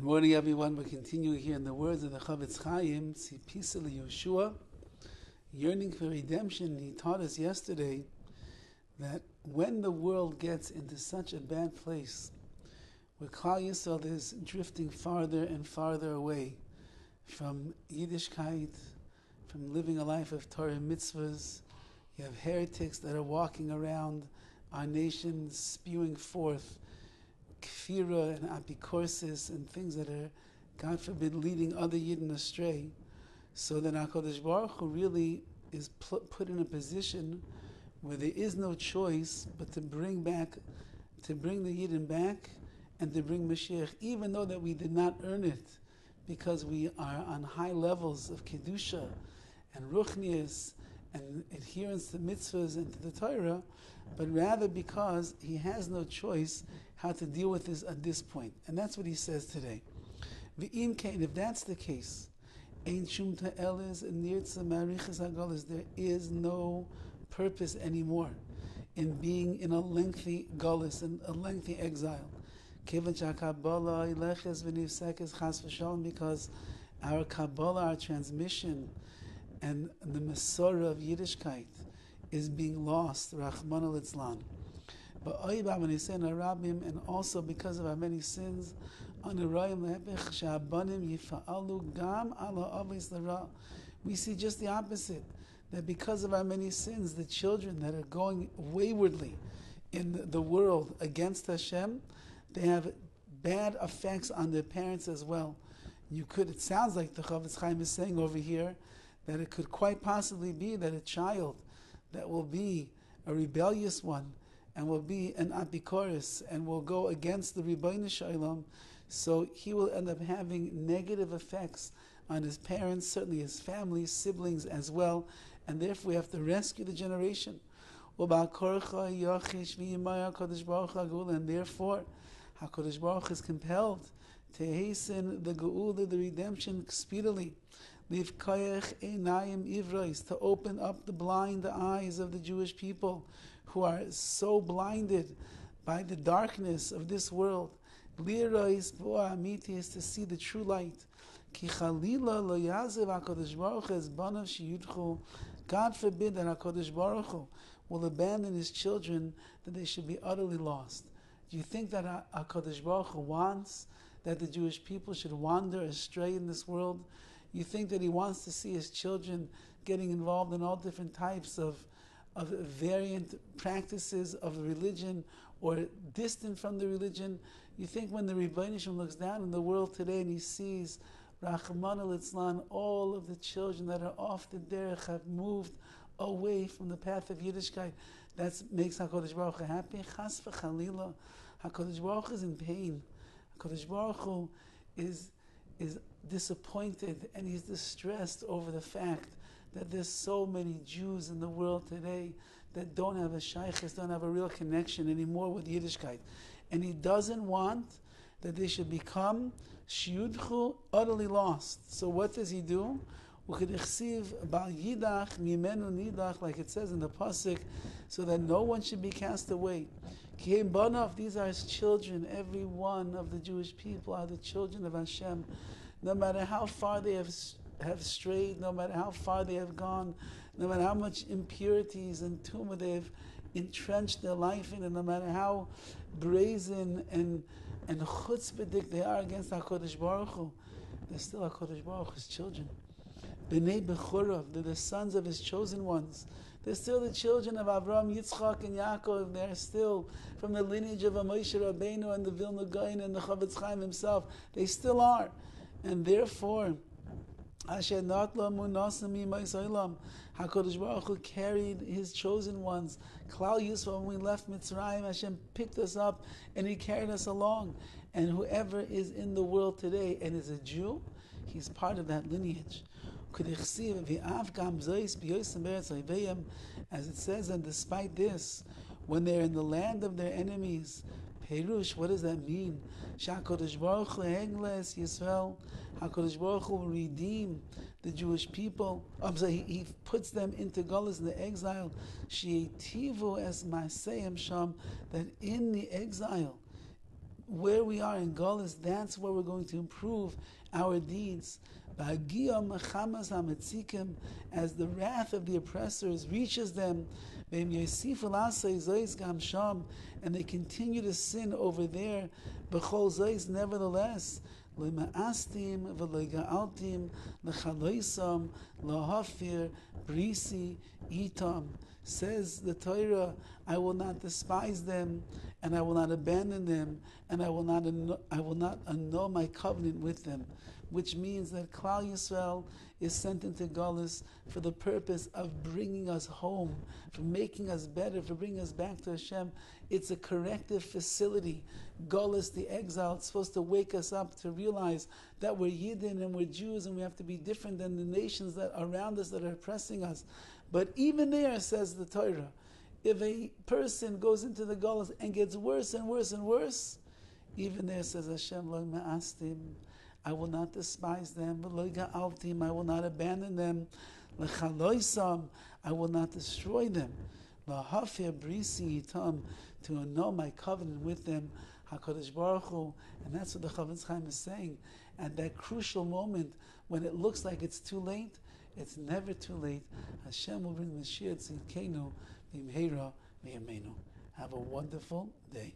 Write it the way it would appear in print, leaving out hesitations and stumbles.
Good morning, everyone. We're continuing here in the words of the Horowitz TZIPISA Yeshua, yearning for redemption. He taught us yesterday that when the world gets into such a bad place, where Klal Yisrael is drifting farther and farther away from Yiddishkeit, from living a life of Torah mitzvahs, you have heretics that are walking around our nation spewing forth kfira and apikorsis and things that are, God forbid, leading other Yidden astray, so that HaKadosh Baruch Hu really is put in a position where there is no choice but to bring the Yidden back and to bring Mashiach, even though that we did not earn it, because we are on high levels of Kedusha and Ruchnias and adherence to mitzvahs and to the Torah, but rather because he has no choice how to deal with this at this point. And that's what he says today. V'im kein, if that's the case, ein shum ta'elis nirtza marichas hagalos, there is no purpose anymore in being in a lengthy galus, in a lengthy exile. Because our Kabbalah, our transmission, and the Masorah of Yiddishkeit is being lost, Rachmana litzlan. But and also because of our many sins, we see just the opposite, that because of our many sins, the children that are going waywardly in the world against Hashem, they have bad effects on their parents as well. It sounds like the Horowitz is saying over here that it could quite possibly be that a child that will be a rebellious one and will be an apikoris and will go against the Rebbeinu Shalom, so he will end up having negative effects on his parents, certainly his family, siblings as well, and therefore we have to rescue the generation. And therefore HaKadosh Baruch is compelled to hasten the geula, the redemption, speedily. To open up the blind eyes of the Jewish people who are so blinded by the darkness of this world. Is to see the true light. God forbid that HaKadosh Baruch Hu will abandon his children, that they should be utterly lost. Do you think that HaKadosh Baruch Hu wants that the Jewish people should wander astray in this world? You think that he wants to see his children getting involved in all different types of variant practices of religion or distant from the religion? You think when the Rebbeinu Shalom looks down in the world today and he sees Rachmana litzlan, all of the children that are off the derech have moved away from the path of Yiddishkeit, that makes HaKadosh Baruch Hu happy? Chas v'chalila. HaKadosh Baruch Hu is in pain. HaKadosh Baruch Hu is disappointed and he's distressed over the fact that there's so many Jews in the world today that don't have a shaykhis, don't have a real connection anymore with Yiddishkeit. And he doesn't want that they should become shiyudchu, utterly lost. So what does he do? Like it says in the pasuk, so that no one should be cast away. These are his children. Every one of the Jewish people are the children of Hashem. No matter how far they have strayed, no matter how far they have gone, no matter how much impurities and tumah they have entrenched their life in, and no matter how brazen and chutzpahdik they are against HaKadosh Baruch Hu, they're still HaKadosh Baruch Hu's children. B'nei Bechurav, they're the sons of his chosen ones. They're still the children of Avraham, Yitzchak, and Yaakov. They're still from the lineage of Moshe Rabbeinu and the Vilna Gaon and the Horowitz himself. They still are. And therefore, HaKadosh Baruch Hu carried his chosen ones. Klal Yisrael, when we left Mitzrayim, Hashem picked us up and he carried us along. And whoever is in the world today and is a Jew, he's part of that lineage. As it says, and despite this, when they're in the land of their enemies, Perush, what does that mean? HaKadosh Baruch Hu Hegles Yisrael, HaKadosh Baruch Hu will redeem the Jewish people. He puts them into galus, in the exile. She'etivu es ma'aseim sham, that in the exile, where we are in Golus, that's where we're going to improve our deeds. As the wrath of the oppressors reaches them, and they continue to sin over there, nevertheless, says the Torah, I will not despise them, and I will not abandon them, and I will not annul my covenant with them. Which means that Klal Yisrael is sent into Golus for the purpose of bringing us home, for making us better, for bringing us back to Hashem. It's a corrective facility. Golus, the exile, it's supposed to wake us up to realize that we're Yidden and we're Jews and we have to be different than the nations that are around us that are oppressing us. But even there, says the Torah, if a person goes into the Golus and gets worse and worse and worse, even there, says Hashem, Lo ma'astim, I will not despise them. I will not abandon them. I will not destroy them. To annul my covenant with them. HaKadosh Baruch Hu. And that's what the Chavetz Chaim is saying. At that crucial moment, when it looks like it's too late, it's never too late. Hashem will bring Mashiach Tzidkenu V'imheira V'yameinu. Have a wonderful day.